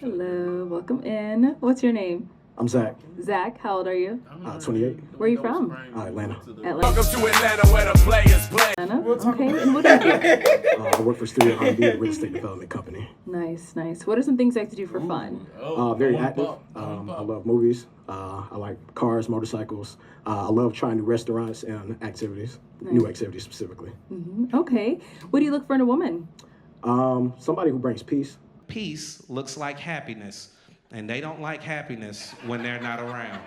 Hello, welcome in. What's your name? I'm Zach, Zach, how old are you? 28, Where are you from? Atlanta. Atlanta. Welcome to Atlanta where the players play. Okay, and what do you do? I work for Studio R&B, a real estate development company. Nice, nice. What are some things you like to do for fun? Very active. I love movies. I like cars, motorcycles. I love trying new restaurants and activities, new activities specifically. Okay, what do you look for in a woman? Somebody who brings peace. Peace looks like happiness, and they don't like happiness when they're not around.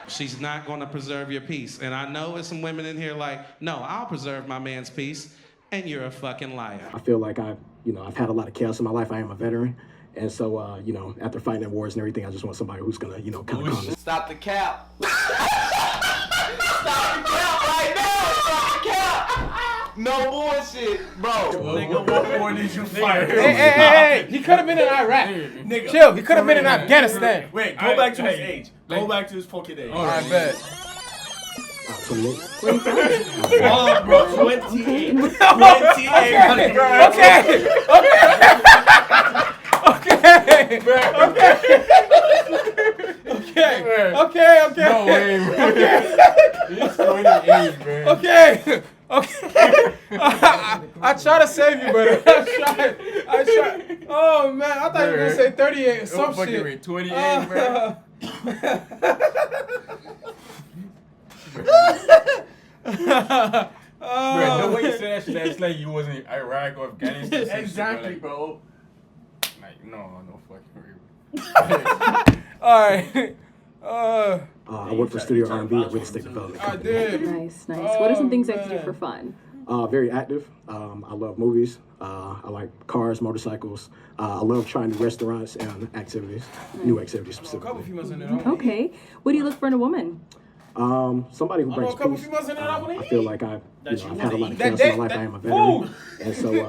She's not going to preserve your peace. And I know there's some women in here like, no, I'll preserve my man's peace, and you're a fucking liar. I feel like I've had a lot of chaos in my life. I am a veteran. And so, after fighting in wars and everything, I just want somebody who's gonna, kind of calm this. Stop the cap. Stop the cap right now. Stop the cap. No bullshit, bro. Nigga, what more did you fight? Hey, he could have been in Iraq. Nigga, Chill, he could have been in Afghanistan. Wait, go back to his age. Go back to his fucking age. I bet. 28. Oh, bro, 28. 28. Okay. No way, bro. He's 28, bro. Okay. I try to save you, brother. I try. Oh man, I thought you were gonna say 38 or some shit. 28, bro. Bro, the way you said that shit, that's like you wasn't in Iraq or Afghanistan. Exactly, bro. Like, no fucking way. Alright. I work for Studio R&B, a real estate development I company. did. Nice, nice. What are some things you like to do for fun? Very active. I love movies. I like cars, motorcycles. I love trying new restaurants and activities, new activities A couple specifically. females in there. Okay, what do you look for in a woman? Somebody who I know brings a couple peace. females in there I wanna I feel like I've had a lot of That chaos in my day- life. that I am a veteran. food. And so,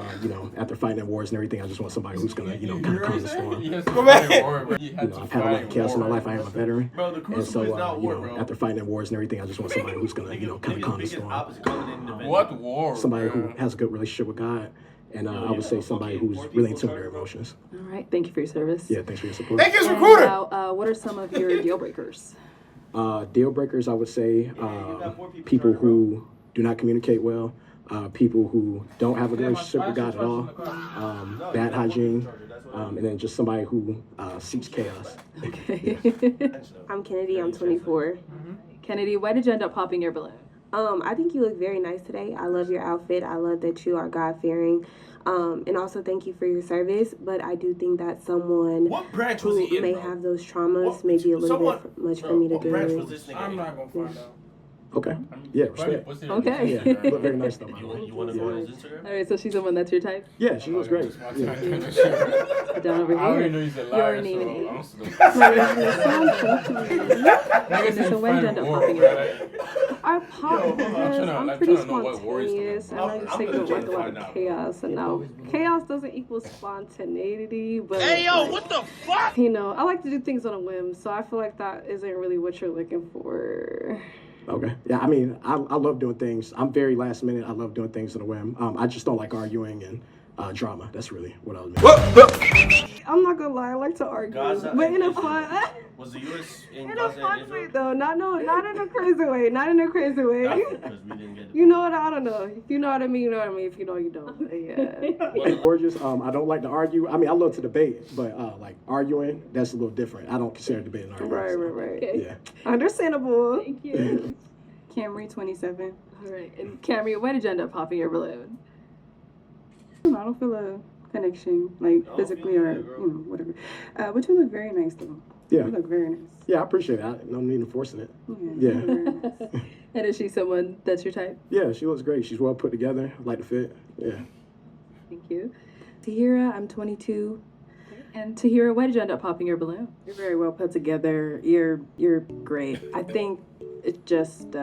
after fighting in wars and everything, I just want somebody who's gonna, kind of calm the storm. Come back. I've had a lot of chaos in my life. I am a veteran. Bro, the And crucible so, is not war, bro. after fighting in wars and everything, I just want somebody who's gonna, kind of calm the storm. What war? Somebody bro? who has a good relationship with God. And I would say somebody who's really in tune with their emotions. All right, thank you for your service. Yeah, thanks for your support. Thank you, And recruiter. now, what are some of your deal breakers? Deal breakers, I would say, people who do not communicate well, people who don't have a good relationship with God at all, bad hygiene, and then just somebody who seeks chaos. Okay. I'm Kennedy. I'm 24. Kennedy, why did you end up popping your balloon? I think you look very nice today. I love your outfit. I love that you are God-fearing. And also thank you for your service. But I do think that someone What branch was he who in, may bro? have those traumas may be a little bit much for me to What branch was do. this nigga I'm in? not gonna find out. Okay. Yeah, respect. Okay. Yeah, you look very nice though, by the way. You want to go on his Instagram? All right, so she's the one that's your type? Yeah, she looks great. Yeah. Down over I already here. know he's a liar, Your name and so age. I'm So when did you end up popping your I pop because I'm like, pretty trying to know what war is spontaneous and I I'm just gonna take it with try like to a lot find of out. chaos. And now chaos doesn't equal spontaneity, but Hey, yo, like, what the fuck? you know, I like to do things on a whim, so I feel like that isn't really what you're looking for. Okay. Yeah, I mean, I love doing things. I'm very last minute. I love doing things on a whim. I just don't like arguing and drama. That's really what I was meaning. I'm not gonna lie, I like to argue, Gaza but and in a Israel. fun, Was the U.S. in in a Gaza and fun way Israel? though, not in a crazy way, not in a crazy way. Because we didn't get it. You know what? I don't know. If you know what I mean, you know what I mean. If you don't, you don't. Yeah. Gorgeous. I don't like to argue. I mean, I love to debate, but like arguing, that's a little different. I don't consider debate an argument. Right, so, right, right. Okay. Yeah. Understandable. Thank you. Camry, 27. All right, and Camry, why did you end up popping your balloon? I don't feel a connection, like physically or whatever. But you look very nice though. Yeah. You look very nice. Yeah, I appreciate it. No need in forcing it. Yeah. Yeah. Very nice. And is she someone that's your type? Yeah, she looks great. She's well put together. I like the fit. Yeah. Thank you. Tahira, I'm 22. And Tahira, why did you end up popping your balloon? You're very well put together. You're great. I think it's just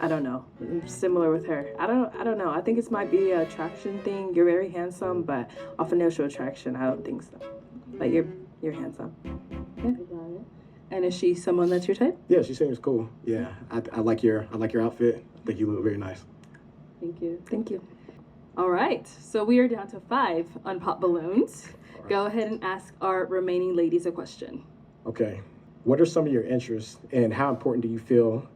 I don't know. I'm similar with her. I don't know. I think it might be an attraction thing. You're very handsome, but off initial attraction, I don't think so. But you're handsome. Yeah. And is she someone that's your type? Yeah, she seems cool. Yeah, I like your outfit. I think you look very nice. Thank you. Thank you. All right, so we are down to 5 unpopped balloons. Go ahead and ask our remaining ladies a question. Okay. What are some of your interests, and how important do you feel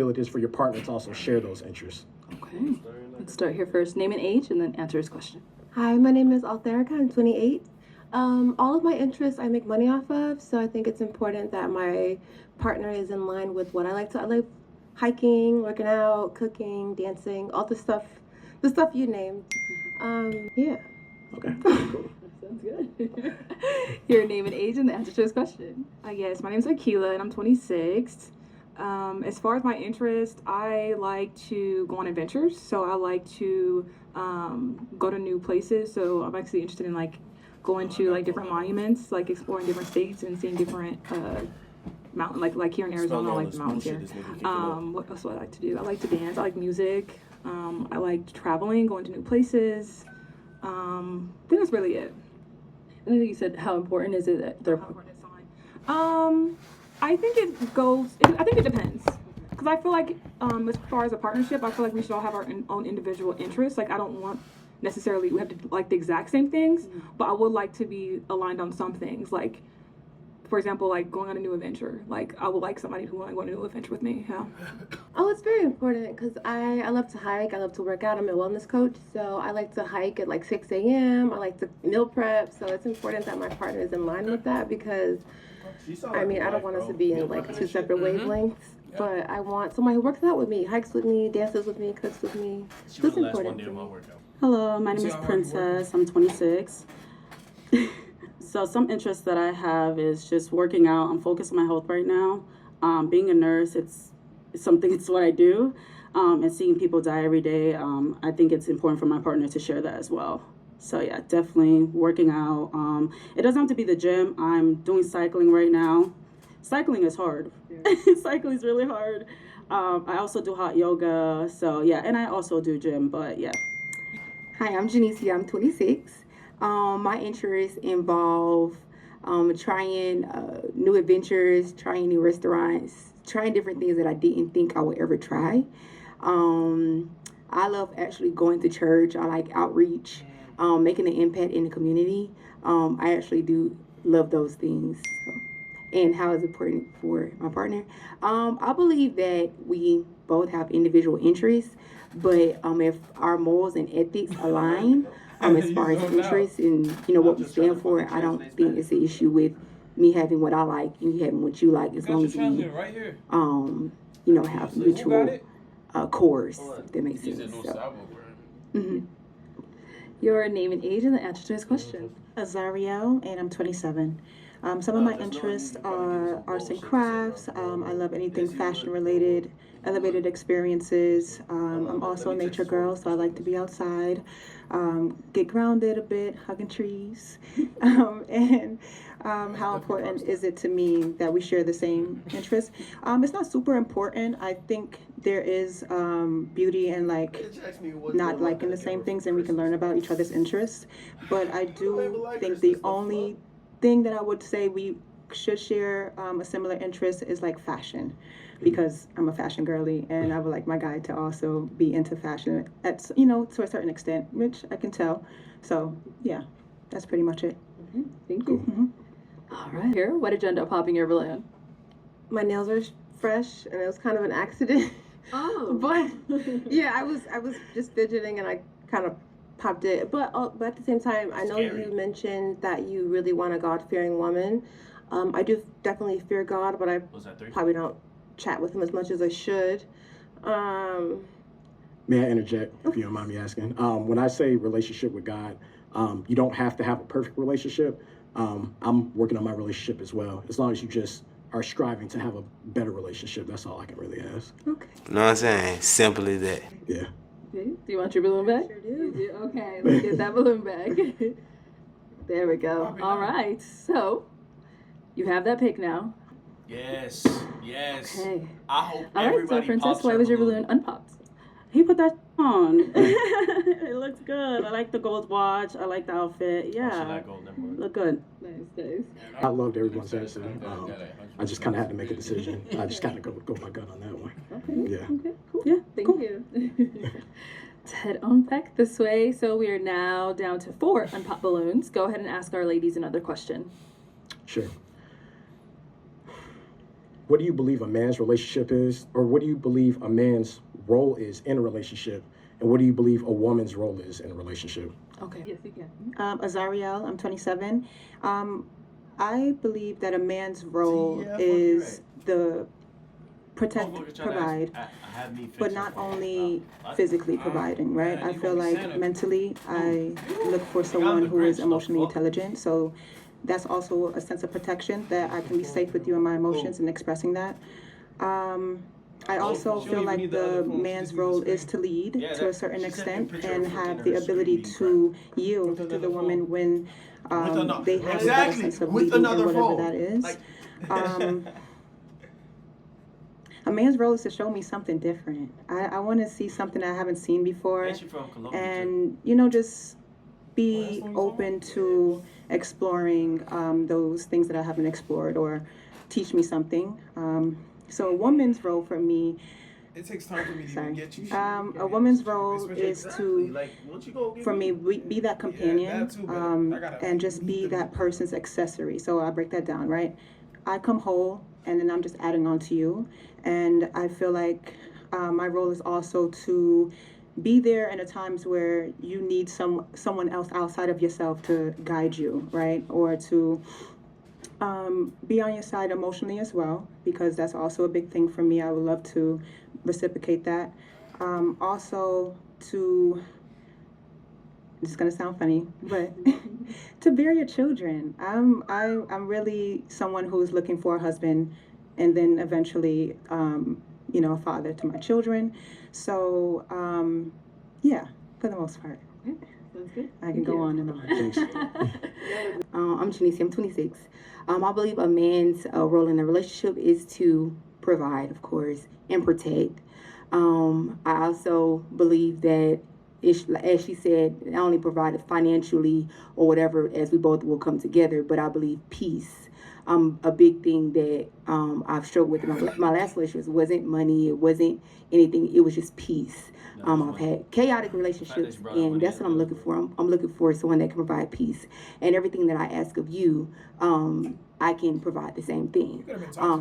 it is for your partner to also share those interests? Okay, let's start here first. Name and age, and then answer his question. Hi, my name is Altherica. I'm 28. All of my interests I make money off of, so I think it's important that my partner is in line with what I like to. I like hiking, working out, cooking, dancing, all the stuff you named. Yeah. Okay, cool. Sounds good. Your name and age, and the answer to his question. Yes, my name's Akila, and I'm 26. As far as my interest, I like to go on adventures. So I like to go to new places. So I'm actually interested in like going to like different monuments, like exploring different states and seeing different mountain, like here in Arizona, I like the mountains here. What else do I like to do? I like to dance. I like music. I like traveling, going to new places. I think that's really it. And then you said, how important is it that they're... I think I think it depends. Because I feel like, as far as a partnership, I feel like we should all have our own individual interests. Like, I don't want necessarily we have to like the exact same things, but I would like to be aligned on some things. Like, for example, like going on a new adventure. Like, I would like somebody who want to go on a new adventure with me. Yeah. Oh, it's very important because I love to hike. I love to work out. I'm a wellness coach, so I like to hike at like 6 a.m. I like to meal prep, so it's important that my partner is in line with that because, I mean, I don't want us to be in like 2 separate wavelengths, but I want somebody who works out with me, hikes with me, dances with me, cooks with me. That's important to me. Hello, my name is Princess. I'm 26. So some interests that I have is just working out. I'm focused on my health right now. Being a nurse, it's what I do. And seeing people die every day, I think it's important for my partner to share that as well. So yeah, definitely working out. It doesn't have to be the gym. I'm doing cycling right now. Cycling is hard. Yeah. Cycling is really hard. I also do hot yoga. So yeah, and I also do gym, but yeah. Hi, I'm Janicia. I'm 26. My interests involve trying new adventures, trying new restaurants, trying different things that I didn't think I would ever try. I love actually going to church. I like outreach, making an impact in the community. I actually do love those things. So. And how is it important for my partner? I believe that we both have individual interests, but if our morals and ethics align, as far as interests and what we stand for, I don't think it's an issue with me having what I like and you having what you like, as long as we have mutual cores, if that makes sense. So. Your name and age and the answer to his question. Azario, and I'm 27. Some of my interests are arts and crafts. I love anything fashion related, elevated experiences. I'm also a nature girl, so I like to be outside, get grounded a bit, hugging trees. And how important is it to me that we share the same interests? It's not super important. I think there is beauty in like not liking the same things, and we can learn about each other's interests. But I do think the only thing that I would say we should share a similar interest is like fashion, because I'm a fashion girly and I would like my guy to also be into fashion at to a certain extent, which I can tell. So yeah, that's pretty much it. Thank you. All right, here, what did you end up popping your balloon? My nails are fresh and it was kind of an accident. Oh. But yeah, I was just fidgeting and I kind of popped it, but at the same time, I know you mentioned that you really want a God-fearing woman. I do definitely fear God, but I probably don't chat with him as much as I should. May I interject, if you don't mind me asking? When I say relationship with God, you don't have to have a perfect relationship. I'm working on my relationship as well. As long as you just are striving to have a better relationship, that's all I can really ask. Okay. You know what I'm saying? Simple as that. Yeah. Okay. Do you want your balloon back? Sure do. Okay, let's get that balloon back. There we go. All right, so you have that pick now. Yes. Okay. I hope all right, so Princess, why was your balloon unpopped? He put that on. It looks good. I like the gold watch. I like the outfit. Yeah. Look good. Nice. I loved everyone's answer. I just kind of had to make a decision. I just kind of go my gut on that one. Okay. Yeah. Okay, cool. Yeah, Thank cool. you. Let's head on back this way. So we are now down to 4 unpopped balloons. Go ahead and ask our ladies another question. Sure. What do you believe a man's relationship is, or what do you believe a man's role is in a relationship, and what do you believe a woman's role is in a relationship? Okay. Yes, you can. Azariel, I'm 27. I believe that a man's role is the protect, provide, but not only physically providing, right? I feel like mentally, I look for someone who is emotionally intelligent. So that's also a sense of protection, that I can be safe with you and my emotions and expressing that. I also feel like the man's role is to lead to a certain extent and have the ability to yield to the woman when they have a better sense of leading and whatever that is. A man's role is to show me something different. I want to see something I haven't seen before, and just be open to exploring those things that I haven't explored, or teach me something. So a woman's role for me, it takes time for me to even get you. A woman's role is to, for me, be that companion, and just be that person's accessory. So I break that down, right? I come whole, and then I'm just adding on to you. And I feel like my role is also to be there in the times where you need someone else outside of yourself to guide you, right? Or to be on your side emotionally as well, because that's also a big thing for me. I would love to reciprocate that. Also to, this is gonna sound funny, but to bear your children. I'm really someone who's looking for a husband, and then eventually, a father to my children. So, yeah, for the most part. Sounds good. I can go on and on. I'm Janice, I'm 26. I believe a man's role in a relationship is to provide, of course, and protect. I also believe that, as she said, not only provide financially or whatever, as we both will come together, but I believe peace. A big thing that I've struggled with in my last relationships wasn't money, it wasn't anything, it was just peace. I've had chaotic relationships, and that's what I'm looking for. I'm looking for someone that can provide peace. And everything that I ask of you, I can provide the same thing.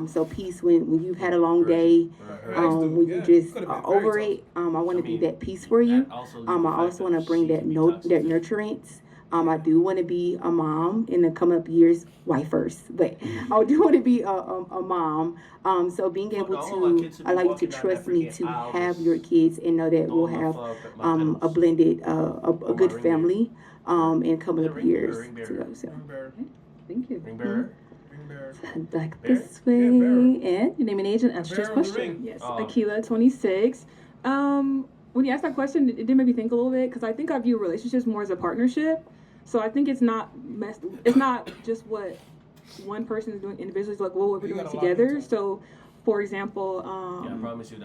So peace when you've had a long day, when you just are over it, I want to be that peace for you. I also want to bring that nurturance. I do want to be a mom in the coming up years, wife first, but I do want to be a mom. So being able to allow you to trust me to have your kids and know that we'll have a blended, a good family in coming up years to go. So, thank you. Head back Bear? this way. Yeah, Bear. And your name and age and answer this question. Yes, Akila, 26. When you asked that question, it did make me think a little bit, because I think I view relationships more as a partnership. So I think it's not just what one person is doing individually, it's like what we're doing together. So, for example,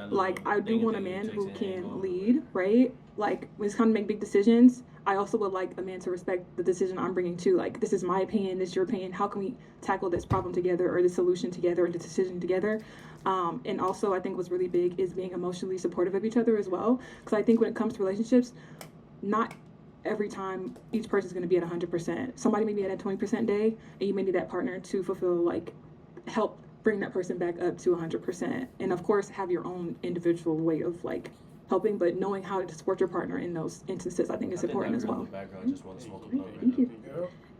like I do want a man who can lead, right? Like when it's time to make big decisions, I also would like a man to respect the decision I'm bringing too. Like, this is my opinion, this is your opinion. How can we tackle this problem together, or the solution together, or the decision together? And also, I think what's really big is being emotionally supportive of each other as well. Because I think when it comes to relationships, not every time each person's going to be at 100%. Somebody may be at a 20% day, and you may need that partner to fulfill, like, help bring that person back up to 100%. And of course, have your own individual way of like helping, but knowing how to support your partner in those instances, I think is important as well. Thank you.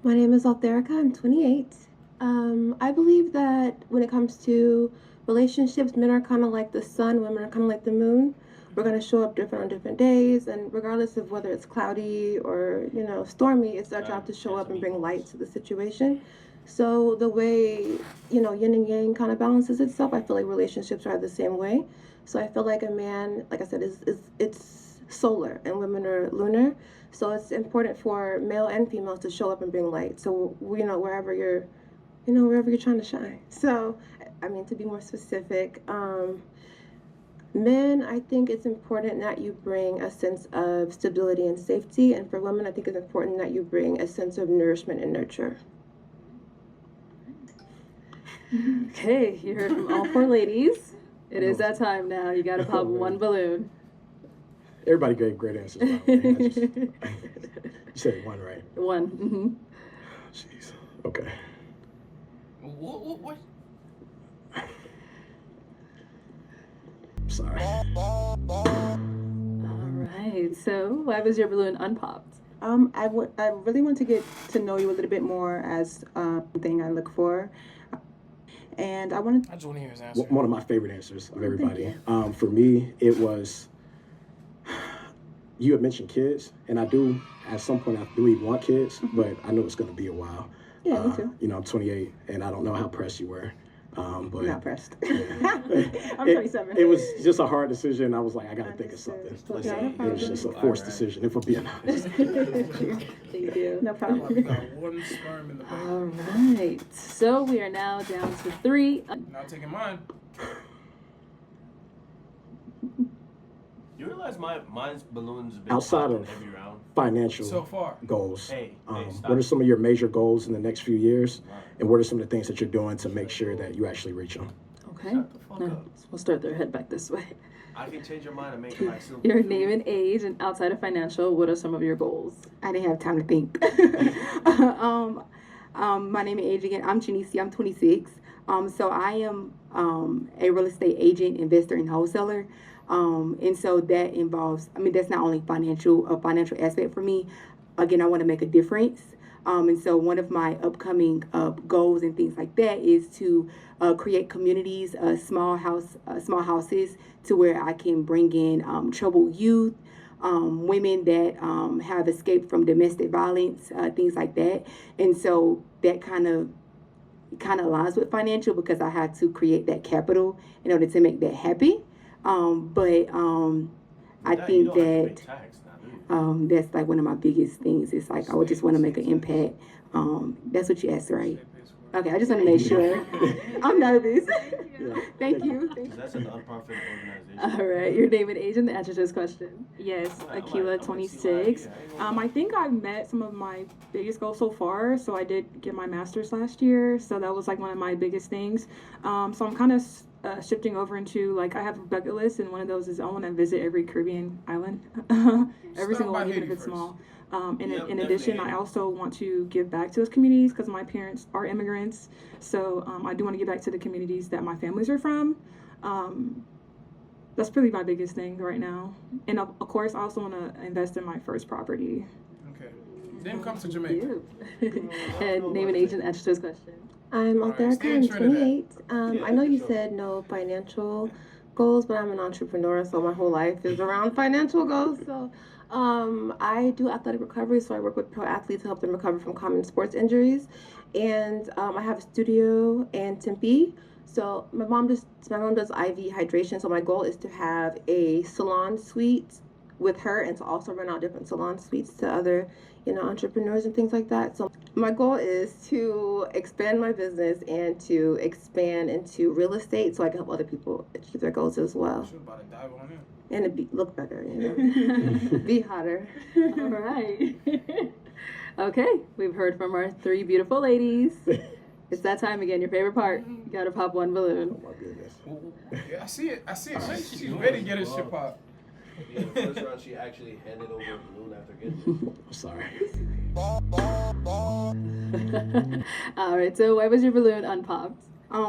My name is Altherica. I'm 28. I believe that when it comes to relationships, men are kind of like the sun, women are kind of like the moon. We're going to show up different on different days, and regardless of whether it's cloudy or, stormy, it's our job to show up and bring light to the situation. So the way, yin and yang kind of balances itself, I feel like relationships are the same way. So I feel like a man, like I said, it's solar and women are lunar. So it's important for male and females to show up and bring light. So, wherever you're trying to shine. So, to be more specific, men, I think it's important that you bring a sense of stability and safety. And for women, I think it's important that you bring a sense of nourishment and nurture. Okay, you heard from all four ladies. It is that time now. You gotta pop one balloon. Everybody gave great answers. By the way. You said one, right? One. Mm-hmm. Jeez. Okay. What? Sorry. All right. So, why was your balloon unpopped? I really want to get to know you a little bit more as thing I look for. And I just want to hear his answer. One of my favorite answers of everybody. For me, it was, you had mentioned kids, and I do, at some point, I do even want kids, but I know it's going to be a while. Yeah, me too. You know, I'm 28, and I don't know how pressed you were. But Not pressed. I'm 27. It was just a hard decision. I was like, I got to think of something. Yeah, It was just a forced decision, if I'm being honest. Thank you. No problem. Got one sperm in the bank. All right. So, we are now down to 3. Not taking mine. You realize mine's balloons been Outside popping of every round? financial So far. goals, Hey, stop. what are some of your major goals in the next few years? And what are some of the things that you're doing to make sure that you actually reach them? Okay. Shut the fuck Now, up. we'll start their head back this way. I can change your mind and make it like silver. Your name and age, and outside of financial, what are some of your goals? I didn't have time to think. My name and age again. I'm Janicia. I'm 26. So I am a real estate agent, investor, and wholesaler. And so that involves. I mean, that's not only a financial aspect for me. Again, I want to make a difference. And so one of my upcoming goals and things like that is to create communities, small houses, to where I can bring in troubled youth, women that have escaped from domestic violence, things like that. And so that kind of aligns with financial, because I had to create that capital in order to make that happen. I think that that's like one of my biggest things. It's like I would just want to make an impact. That's what you asked, right? Okay, I just want to make sure. I'm nervous. Thank you. That's a nonprofit organization. All right. Your name and age, and the answer to this question. Yes, Akila, 26. I think I've met some of my biggest goals so far. So I did get my master's last year. So that was like one of my biggest things. So I'm kind of shifting over into, like, I have a bucket list, and one of those is I want to visit every Caribbean island. Every single one, even if it's small. In addition, I also want to give back to those communities, because my parents are immigrants. So I do want to give back to the communities that my families are from. That's really my biggest thing right now. And of course, I also want to invest in my first property. Okay. Then comes to Jamaica. And name and age, and answer to this question. I'm Alright, Altherica, stay in I'm Trinidad. 28. I know you said no financial goals, but I'm an entrepreneur, so my whole life is around financial goals. So I do athletic recovery, so I work with pro athletes to help them recover from common sports injuries. And I have a studio in Tempe. So my mom does IV hydration, so my goal is to have a salon suite with her, and to also rent out different salon suites to other, entrepreneurs and things like that. So my goal is to expand my business and to expand into real estate, so I can help other people achieve their goals as well. About to dive on in. And to look better, be hotter. All right. Okay, we've heard from our 3 beautiful ladies. It's that time again. Your favorite part. You gotta pop one balloon. Oh my goodness. Yeah, I see it. She's ready to get her shit popped. Yeah, the first round she actually handed over a balloon after getting it. I'm sorry. All right. So why was your balloon unpopped?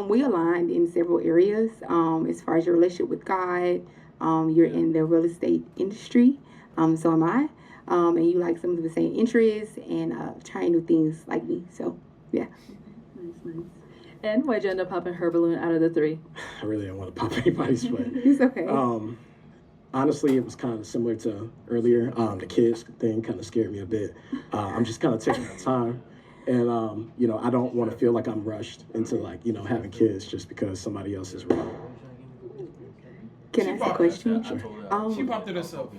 We aligned in several areas. As far as your relationship with God, you're in the real estate industry. So am I. And you like some of the same interests and trying new things like me. So, yeah. Nice. And why'd you end up popping her balloon out of the 3? I really don't want to pop anybody's, but It's okay. honestly, it was kind of similar to earlier. The kids thing kind of scared me a bit. I'm just kind of taking my time. And, I don't want to feel like I'm rushed into, having kids just because somebody else is ready. Can I ask a question? She popped it herself.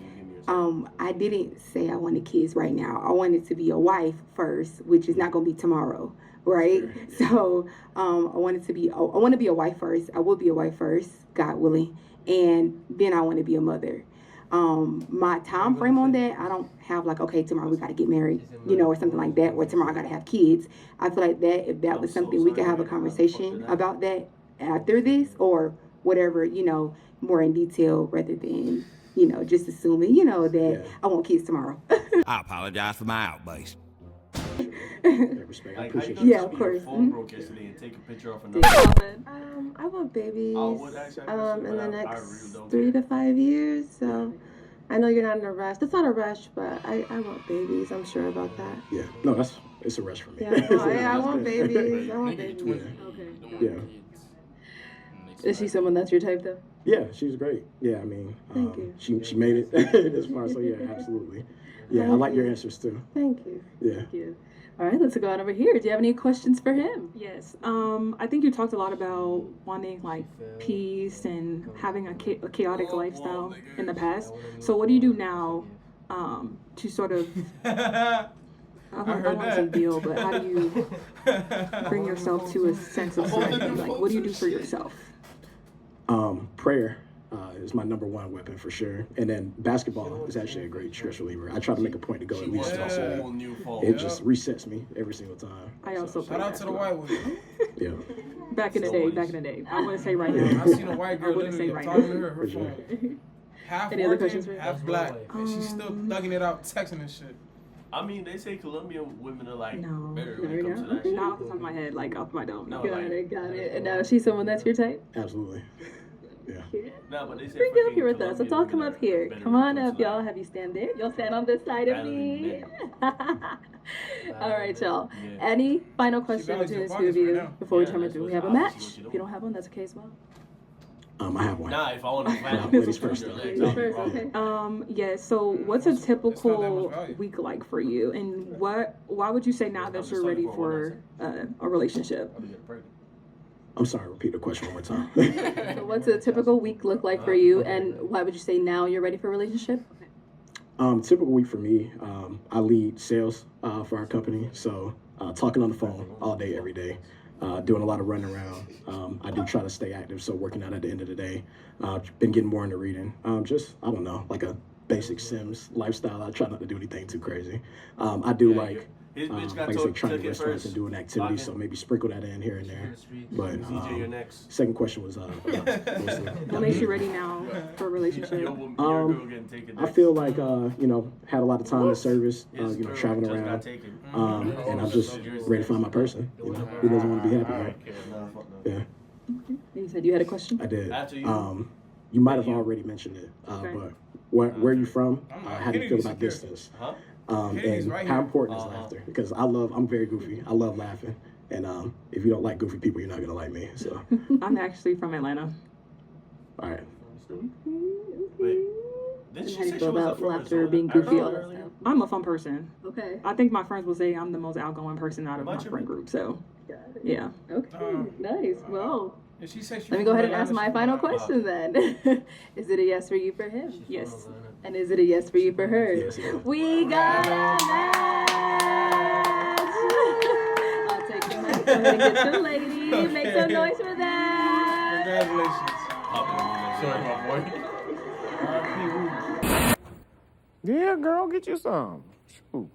I didn't say I wanted kids right now. I wanted to be a wife first, which is not going to be tomorrow, right? Sure. So I want to be a wife first. I will be a wife first, God willing, and then I want to be a mother. My time frame on that, I don't have okay, tomorrow we got to get married, or something like that, or tomorrow I got to have kids. I feel like that if that was something we could have a conversation about that after this, or whatever, more in detail rather than just assuming, that I want kids tomorrow. I apologize for my outburst. Respect. I appreciate Yeah, of course. Phone broke yesterday and take a picture off I want babies in the next really 3 to 5 years. So I know you're not in a rush. It's not a rush, but I want babies. I'm sure about that. Yeah, no, it's a rush for me. Yeah, I want babies. I want babies. Okay. Yeah. Is she someone that's your type though? Yeah, she's great. Yeah, I mean, Thank you. she made it this far, so yeah, absolutely. Yeah, I like your answers too. Thank you. Yeah. Thank you. All right, let's go on over here. Do you have any questions for him? Yes. I think you talked a lot about wanting like peace and having a chaotic lifestyle in the past. So what do you do now to sort of I don't want to say deal, but how do you bring yourself to a sense of serenity? Like, what do you do for yourself? Prayer is my number one weapon for sure, and then basketball is actually a great stress reliever. I try to make a point to go at least once a week. It just resets me every single time. I also Shout out to the white woman. Yeah. Back in the day. I wouldn't say right now. I seen a white girl I wouldn't say literally right talking to now. her phone. Half Any other questions working, for half black. And she's still thugging it out, texting and shit. I mean, they say Colombian women are like No. better when it comes to that shit. Not off the top of my head, like off my dome. No. No. Got it. And now is she someone that's your type? Absolutely. Yeah. No, but they say Bring it up here with us. Let's all Colombian come women up are here. better Come when it on comes up, to y'all. Have you stand there? Y'all stand on this side of Better than me. men. All right, y'all. Yeah. Any final question values between your the two of pockets you right now. before we Yeah, turn that's into we what's have a obviously match? what you If you don't have one, that's okay as well. I have one. Nah, if I want to find Ladies first. Ladies first, okay. Yes. So, what's a not that typical much value. week like for you, and why would you say now that you're ready for a relationship? I'm sorry, repeat the question one more time. So what's a typical week look like for you, and why would you say now you're ready for a relationship? Typical week for me, I lead sales for our company, so talking on the phone all day, every day, doing a lot of running around. I do try to stay active, so working out at the end of the day. Been getting more into reading. Just, I don't know, like a basic Sims lifestyle. I try not to do anything too crazy. I do like His bitch got like I said, trying took to it restaurants first. and doing activities, so maybe sprinkle that in here and there. But CJ, you're next. second question was mostly, What makes you ready now for a relationship? Your girl getting taken I next. feel like had a lot of time in service, His girl traveling just around, got taken. and I'm just ready to find my person. Who doesn't want to be happy, right? Nah, fuck no. Yeah, You said you had a question? I did. After you. You might have already mentioned it, but where are you from? How do you feel about distance? Huh? And right how here. important is laughter? Because I'm very goofy. I love laughing, and if you don't like goofy people, you're not gonna like me. So, I'm actually from Atlanta. all right. Wait. Didn't And she how do you say feel she was about from laughter, Arizona? being goofy, all Arizona that earlier? stuff? I'm a fun person. Okay. I think my friends will say I'm the most outgoing person out of my About your friend group. So, Got it. yeah. Okay. Nice. Well, If she said she let me from go ahead and Atlanta, ask my she final from question then. Is it a yes for you for him? Yes. And is it a yes for you for her? Yes. We got a match! I'll take the mic. Go ahead and get your lady. Make some noise for them. Congratulations. Sorry, my boy. R.I.P. Rudy. Yeah, girl, get you some. Shoot.